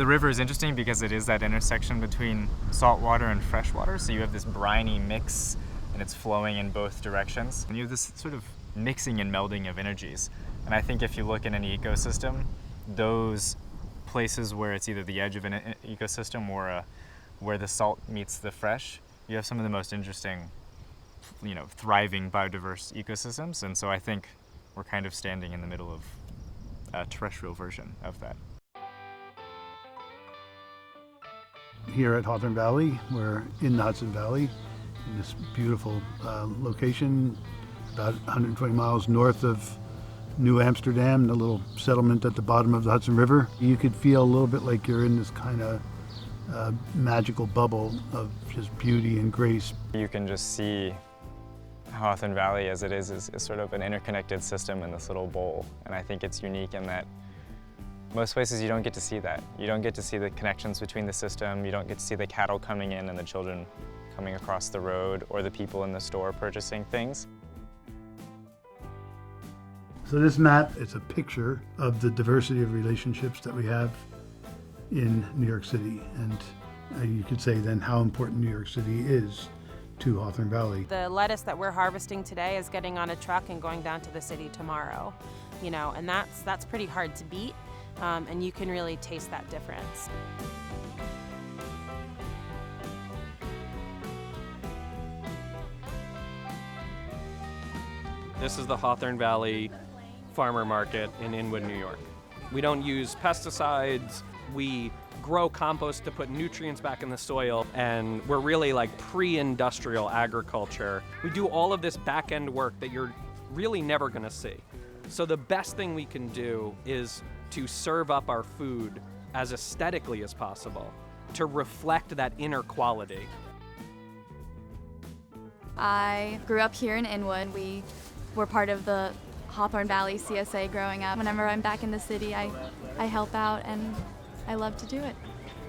The river is interesting because it is that intersection between salt water and fresh water, so you have this briny mix and it's flowing in both directions. And you have this sort of mixing and melding of energies. And I think if you look in an ecosystem, those places where it's either the edge of an ecosystem or where the salt meets the fresh, you have some of the most interesting, thriving biodiverse ecosystems. And so I think we're kind of standing in the middle of a terrestrial version of that. Here at Hawthorne Valley, we're in the Hudson Valley, in this beautiful location, about 120 miles north of New Amsterdam, the little settlement at the bottom of the Hudson River. You could feel a little bit like you're in this kind of magical bubble of just beauty and grace. You can just see Hawthorne Valley as it is sort of an interconnected system in this little bowl. And I think it's unique in that most places you don't get to see that. You don't get to see the connections between the system. You don't get to see the cattle coming in and the children coming across the road or the people in the store purchasing things. So this map is a picture of the diversity of relationships that we have in New York City. And you could say then how important New York City is to Hawthorne Valley. The lettuce that we're harvesting today is getting on a truck and going down to the city tomorrow, and that's pretty hard to beat. And you can really taste that difference. This is the Hawthorne Valley Farmer Market in Inwood, New York. We don't use pesticides. We grow compost to put nutrients back in the soil, and we're really like pre-industrial agriculture. We do all of this back-end work that you're really never going to see. So the best thing we can do is to serve up our food as aesthetically as possible, to reflect that inner quality. I grew up here in Inwood. We were part of the Hawthorne Valley CSA growing up. Whenever I'm back in the city, I help out and I love to do it.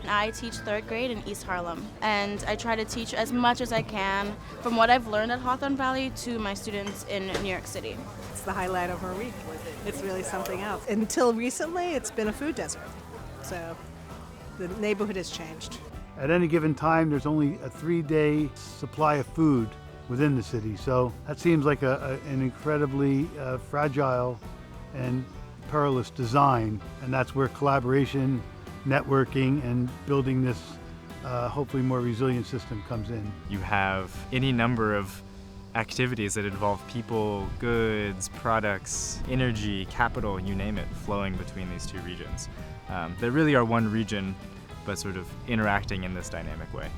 I teach third grade in East Harlem, and I try to teach as much as I can from what I've learned at Hawthorne Valley to my students in New York City. It's the highlight of our week. It's really something else. Until recently, it's been a food desert. So the neighborhood has changed. At any given time, there's only a 3-day supply of food within the city. So that seems like an incredibly fragile and perilous design. And that's where collaboration, networking, and building this hopefully more resilient system comes in. You have any number of activities that involve people, goods, products, energy, capital, you name it, flowing between these two regions. They really are one region, but sort of interacting in this dynamic way.